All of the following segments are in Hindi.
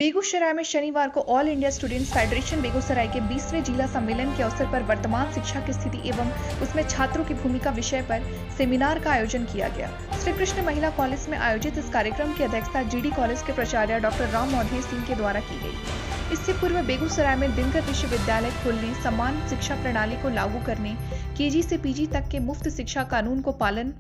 बेगूसराय में शनिवार को all India students federation Begusarai के 20वें जिला सम्मेलन के अवसर पर वर्तमान शिक्षा की स्थिति एवं उसमें छात्रों की भूमिका विषय पर सेमिनार का आयोजन किया गया। श्री कृष्ण महिला कॉलेज में आयोजित इस कार्यक्रम की अध्यक्षता जीडी कॉलेज के प्राचार्य डॉक्टर राम मोधे सिंह के द्वारा की गई। इससे पूर्व बेगूसराय में दिनकर विश्वविद्यालय खोलने, समान शिक्षा प्रणाली को लागू करने, केजी से पीजी तक के मुफ्त शिक्षा कानून को पालन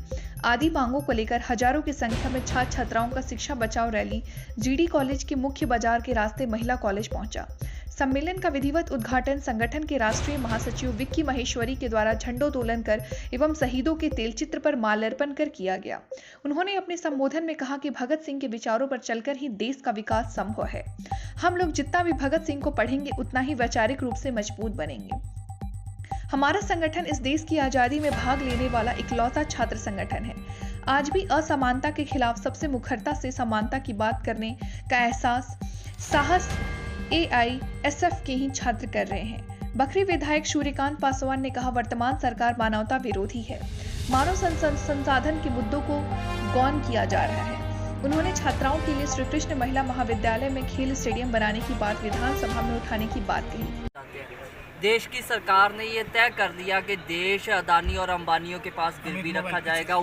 आदि मांगों को लेकर हजारों की संख्या में छात्र छात्राओं का शिक्षा बचाओ रैली जीडी कॉलेज के मुख्य बाजार के रास्ते महिला कॉलेज पहुंचा। सम्मेलन का विधिवत उद्घाटन संगठन के राष्ट्रीय महासचिव विक्की महेश्वरी के द्वारा झंडोत्तोलन कर एवं शहीदों के तेलचित्र पर माल्यार्पण कर किया गया। उन्होंने अपने संबोधन में कहा कि भगत सिंह के विचारों पर चलकर ही देश का विकास संभव है। हम लोग जितना भी भगत सिंह को पढ़ेंगे उतना ही वैचारिक रूप से मजबूत बनेंगे। हमारा संगठन इस देश की आजादी में भाग लेने वाला इकलौता छात्र संगठन है। आज भी असमानता के खिलाफ सबसे मुखरता से समानता की बात करने का एहसास साहस AISF के ही छात्र कर रहे हैं। बखरी विधायक सूर्यकांत पासवान ने कहा, वर्तमान सरकार मानवता विरोधी है। मानव संसाधन के मुद्दों को गौन किया जा रहा है। उन्होंने छात्राओं के लिए श्री कृष्ण महिला महाविद्यालय में खेल स्टेडियम बनाने की बात विधानसभा में उठाने की बात कही। देश की सरकार ने ये तय कर दिया कि देश अदानी और अंबानियों के पास गिरवी रखा जाएगा।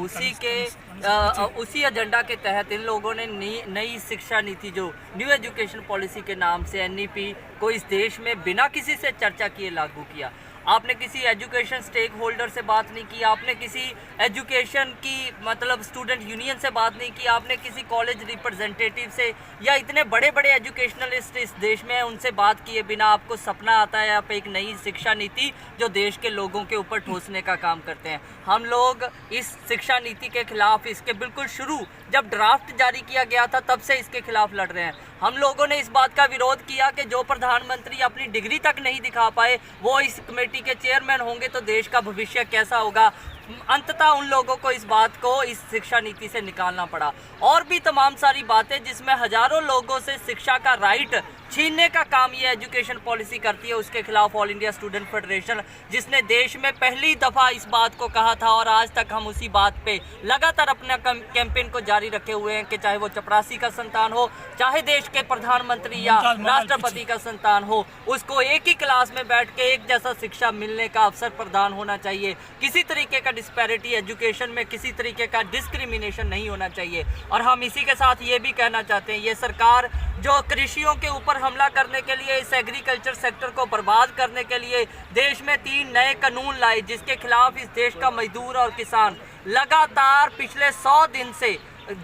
उसी एजेंडा के तहत इन लोगों ने नई शिक्षा नीति जो न्यू एजुकेशन पॉलिसी के नाम से NEP को इस देश में बिना किसी से चर्चा किए लागू किया। आपने किसी एजुकेशन स्टेक होल्डर से बात नहीं की, आपने किसी एजुकेशन की मतलब स्टूडेंट यूनियन से बात नहीं की, आपने किसी कॉलेज रिप्रेजेंटेटिव से या इतने बड़े बड़े एजुकेशनलिस्ट इस देश में उनसे बात किए बिना आपको सपना आता है आप एक नई शिक्षा नीति जो देश के लोगों के ऊपर ठोसने का काम करते हैं। हम लोग इस शिक्षा नीति के खिलाफ इसके बिल्कुल शुरू जब ड्राफ्ट जारी किया गया था तब से इसके खिलाफ लड़ रहे हैं। हम लोगों ने इस बात का विरोध किया कि जो प्रधानमंत्री अपनी डिग्री तक नहीं दिखा पाए वो इस कमेटी के चेयरमैन होंगे तो देश का भविष्य कैसा होगा। अंततः उन लोगों को इस बात को इस शिक्षा नीति से निकालना पड़ा। और भी तमाम सारी बातें जिसमें हजारों लोगों से शिक्षा का राइट छीनने का काम ये एजुकेशन पॉलिसी करती है, उसके खिलाफ ऑल इंडिया स्टूडेंट फेडरेशन जिसने देश में पहली दफ़ा इस बात को कहा था और आज तक हम उसी बात पे लगातार अपना कैंपेन को जारी रखे हुए हैं कि चाहे वो चपरासी का संतान हो, चाहे देश के प्रधानमंत्री या राष्ट्रपति का संतान हो, उसको एक ही क्लास में बैठ के एक जैसा शिक्षा मिलने का अवसर प्रदान होना चाहिए। किसी तरीके का डिस्पैरिटी एजुकेशन में किसी तरीके का डिस्क्रिमिनेशन नहीं होना चाहिए। और हम इसी के साथ ये भी कहना चाहते हैं, ये सरकार जो कृषियों के ऊपर हमला करने के लिए, इस एग्रीकल्चर सेक्टर को बर्बाद करने के लिए देश में 3 नए कानून लाए जिसके खिलाफ इस देश का मजदूर और किसान लगातार पिछले 100 दिन से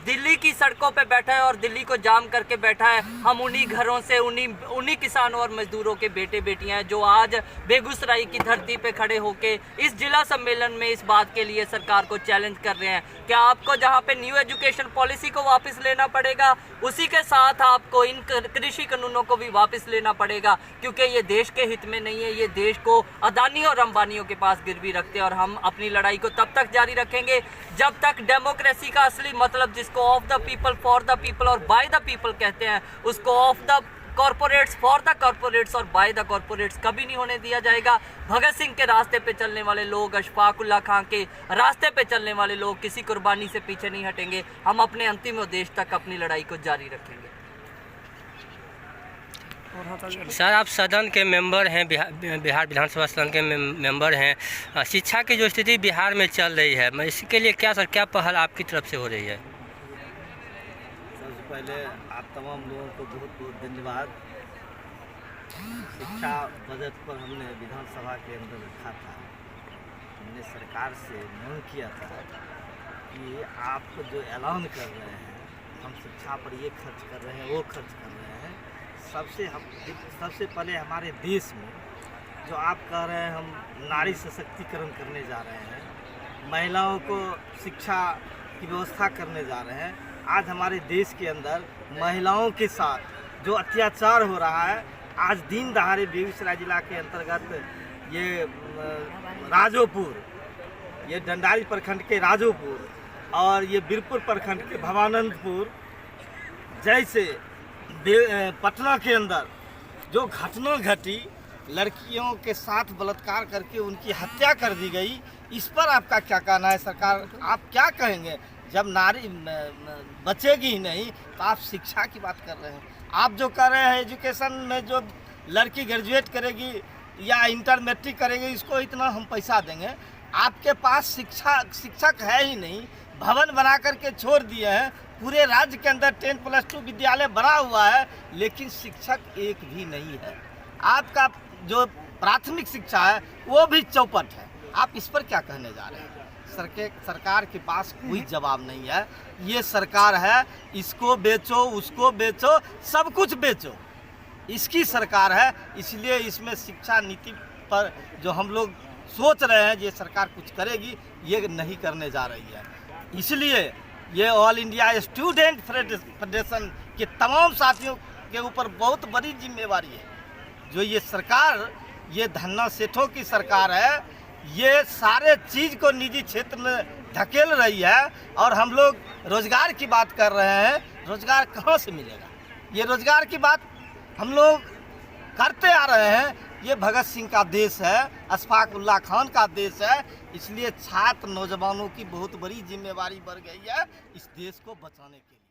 दिल्ली की सड़कों पे बैठा है और दिल्ली को जाम करके बैठा है। हम उन्हीं घरों से उन्हीं किसानों और मजदूरों के बेटे बेटियां हैं जो आज बेगूसराय की धरती पे खड़े होके इस जिला सम्मेलन में इस बात के लिए सरकार को चैलेंज कर रहे हैं कि आपको जहां पे न्यू एजुकेशन पॉलिसी को वापस लेना पड़ेगा उसी के साथ आपको इन कृषि कानूनों को भी वापस लेना पड़ेगा, क्योंकि ये देश के हित में नहीं है। ये देश को अदानी और अंबानियों के पास गिरवी रखते हैं और हम अपनी लड़ाई को तब तक जारी रखेंगे जब तक डेमोक्रेसी का असली मतलब जिसको of the people for the people और बाय द पीपल कहते हैं उसको of the corporates for the corporates और बाय द कॉर्पोरेट्स कभी नहीं होने दिया जाएगा। भगत सिंह के रास्ते पे चलने वाले लोग, अशफाक उल्लाह खां के रास्ते पे चलने वाले लोग किसी कुर्बानी से पीछे नहीं हटेंगे। हम अपने अंतिम उद्देश्य तक अपनी लड़ाई को जारी रखेंगे। सर, आप सदन के मेंबर हैं, बिहार विधानसभा सदन के मेंबर हैं। शिक्षा की जो स्थिति बिहार में चल रही है, मैं इसके लिए क्या पहल आपकी तरफ से हो रही है? सबसे पहले आप तमाम लोगों को बहुत बहुत धन्यवाद। शिक्षा बजट पर हमने विधानसभा के अंदर रखा था। हमने सरकार से मांग किया था कि आप जो ऐलान कर रहे हैं हम शिक्षा पर ये खर्च कर रहे हैं वो खर्च कर रहे हैं, सबसे पहले हमारे देश में जो आप कह रहे हैं हम नारी सशक्तिकरण करने जा रहे हैं, महिलाओं को शिक्षा की व्यवस्था करने जा रहे हैं। आज हमारे देश के अंदर महिलाओं के साथ जो अत्याचार हो रहा है, आज दिन दहाड़े बेगूसराय जिला के अंतर्गत ये राजोपुर, ये डंडारी प्रखंड के राजोपुर और ये बीरपुर प्रखंड के भवानंदपुर जैसे पटना के अंदर जो घटना घटी, लड़कियों के साथ बलात्कार करके उनकी हत्या कर दी गई, इस पर आपका क्या कहना है? सरकार आप क्या कहेंगे? जब नारी बचेगी ही नहीं तो आप शिक्षा की बात कर रहे हैं। आप जो कर रहे हैं एजुकेशन में, जो लड़की ग्रेजुएट करेगी या इंटर मैट्रिक करेगी, इसको इतना हम पैसा देंगे। आपके पास शिक्षक है ही नहीं, भवन बना करके छोड़ दिए हैं। पूरे राज्य के अंदर 10+2 विद्यालय बना हुआ है, लेकिन शिक्षक एक भी नहीं है। आपका जो प्राथमिक शिक्षा है वो भी चौपट है। आप इस पर क्या कहने जा रहे हैं? सरकार के पास कोई जवाब नहीं है। ये सरकार है, इसको बेचो, उसको बेचो, सब कुछ बेचो, इसकी सरकार है। इसलिए इसमें शिक्षा नीति पर जो हम लोग सोच रहे हैं ये सरकार कुछ करेगी, ये नहीं करने जा रही है। इसलिए ये ऑल इंडिया स्टूडेंट फेडरेशन के तमाम साथियों के ऊपर बहुत बड़ी जिम्मेवारी है। जो ये सरकार, ये धन्ना सेठों की सरकार है, ये सारे चीज़ को निजी क्षेत्र में धकेल रही है। और हम लोग रोजगार की बात कर रहे हैं, रोजगार कहाँ से मिलेगा? ये रोजगार की बात हम लोग करते आ रहे हैं। ये भगत सिंह का देश है, अशफाक उल्लाह खान का देश है। इसलिए छात्र नौजवानों की बहुत बड़ी जिम्मेवारी बढ़ गई है इस देश को बचाने के लिए।